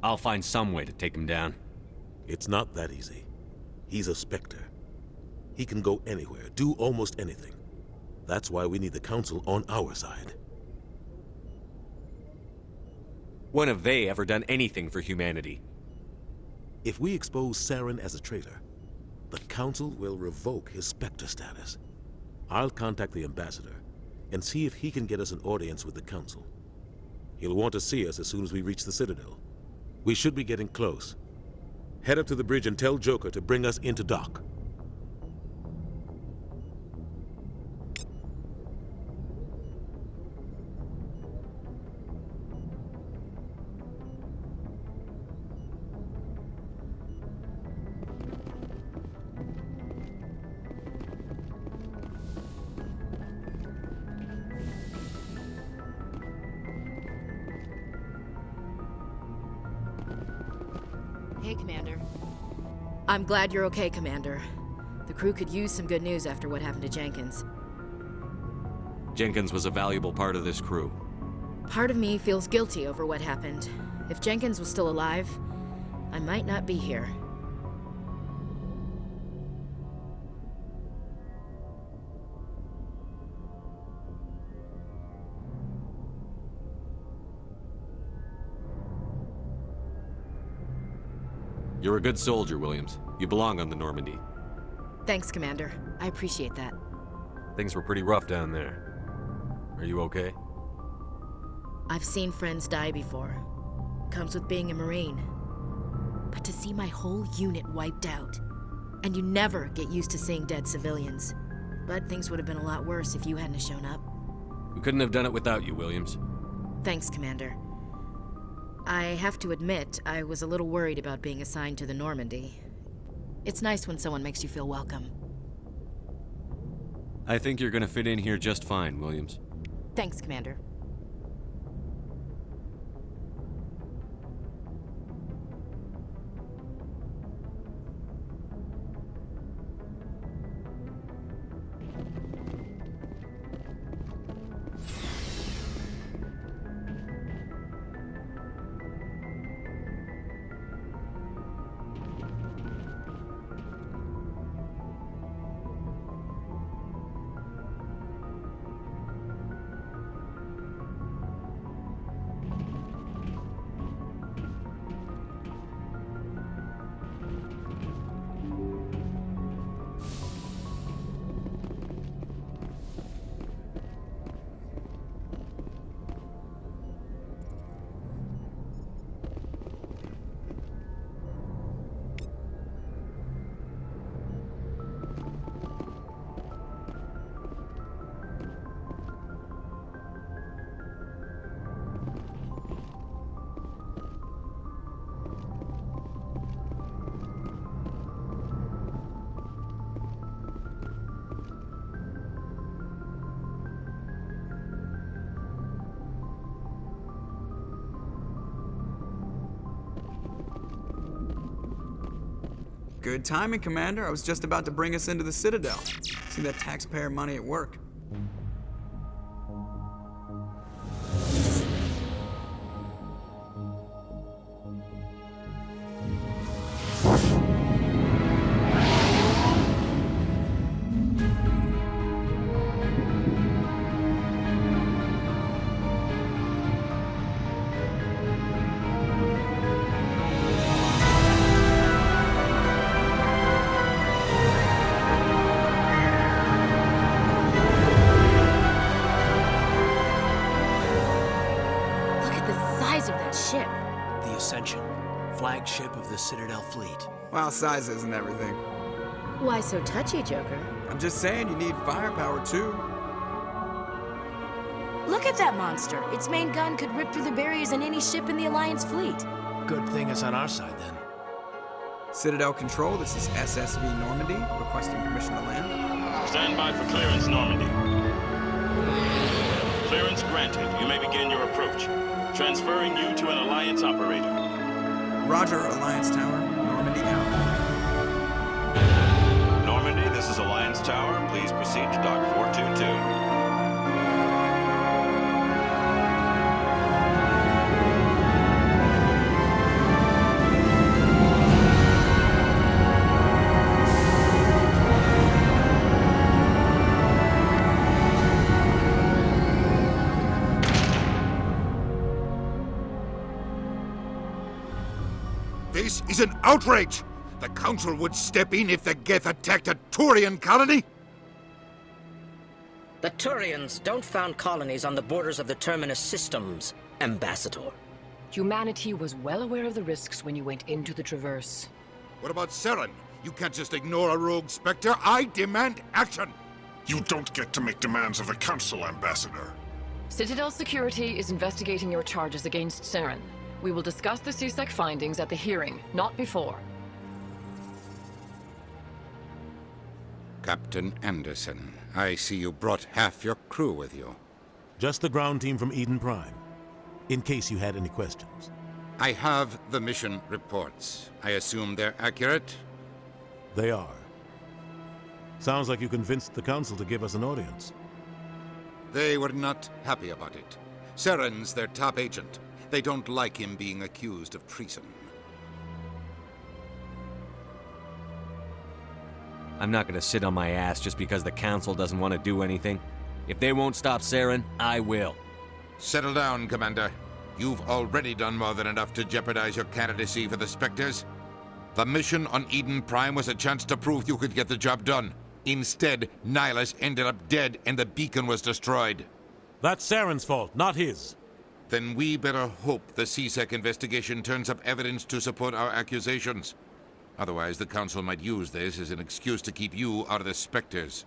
I: I'll find some way to take him down.
N: It's not that easy. He's a Spectre. He can go anywhere, do almost anything. That's why we need the Council on our side.
I: When have they ever done anything for humanity?
N: If we expose Saren as a traitor, the Council will revoke his Spectre status. I'll contact the Ambassador and see if he can get us an audience with the Council. He'll want to see us as soon as we reach the Citadel. We should be getting close. Head up to the bridge and tell Joker to bring us into dock.
O: Hey, Commander. I'm glad you're okay, Commander. The crew could use some good news after what happened to Jenkins.
I: Jenkins was a valuable part of this crew.
O: Part of me feels guilty over what happened. If Jenkins was still alive, I might not be here.
I: You're a good soldier, Williams. You belong on the Normandy.
O: Thanks, Commander. I appreciate that.
I: Things were pretty rough down there. Are you okay?
O: I've seen friends die before. Comes with being a Marine. But to see my whole unit wiped out, and you never get used to seeing dead civilians. But things would have been a lot worse if you hadn't shown up.
I: We couldn't have done it without you, Williams.
O: Thanks, Commander. I have to admit, I was a little worried about being assigned to the Normandy. It's nice when someone makes you feel welcome.
I: I think you're gonna fit in here just fine, Williams.
O: Thanks, Commander.
F: Good timing, Commander. I was just about to bring us into the Citadel. See that taxpayer money at work.
H: Flagship of the Citadel fleet.
F: Well, size isn't everything.
O: Why so touchy, Joker?
F: I'm just saying you need firepower, too.
O: Look at that monster. Its main gun could rip through the barriers in any ship in the Alliance fleet.
H: Good thing it's on our side, then.
F: Citadel Control, this is SSV Normandy, requesting permission to land.
U: Stand by for clearance, Normandy. Clearance granted. You may begin your approach. Transferring you to an Alliance operator.
F: Roger, Alliance Tower. Normandy out.
U: Normandy, this is Alliance Tower. Please proceed to Dock 422.
C: This is an outrage! The Council would step in if the Geth attacked a Turian colony?
E: The Turians don't found colonies on the borders of the Terminus systems, Ambassador.
V: Humanity was well aware of the risks when you went into the Traverse.
C: What about Saren? You can't just ignore a rogue Spectre. I demand action!
S: You don't get to make demands of the Council, Ambassador.
V: Citadel Security is investigating your charges against Saren. We will discuss the CSEC findings at the hearing, not before.
C: Captain Anderson, I see you brought half your crew with you.
N: Just the ground team from Eden Prime, in case you had any questions.
C: I have the mission reports. I assume they're accurate?
N: They are. Sounds like you convinced the Council to give us an audience.
C: They were not happy about it. Saren's their top agent. They don't like him being accused of treason.
I: I'm not gonna sit on my ass just because the Council doesn't want to do anything. If they won't stop Saren, I will.
C: Settle down, Commander. You've already done more than enough to jeopardize your candidacy for the Spectres. The mission on Eden Prime was a chance to prove you could get the job done. Instead, Nihilus ended up dead and the beacon was destroyed.
N: That's Saren's fault, not his.
C: Then we better hope the CSEC investigation turns up evidence to support our accusations. Otherwise, the Council might use this as an excuse to keep you out of the Spectres.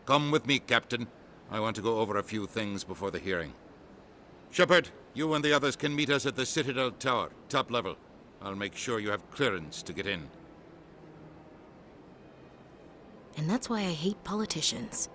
C: Come with me, Captain. I want to go over a few things before the hearing. Shepard, you and the others can meet us at the Citadel Tower, top level. I'll make sure you have clearance to get in.
O: And that's why I hate politicians.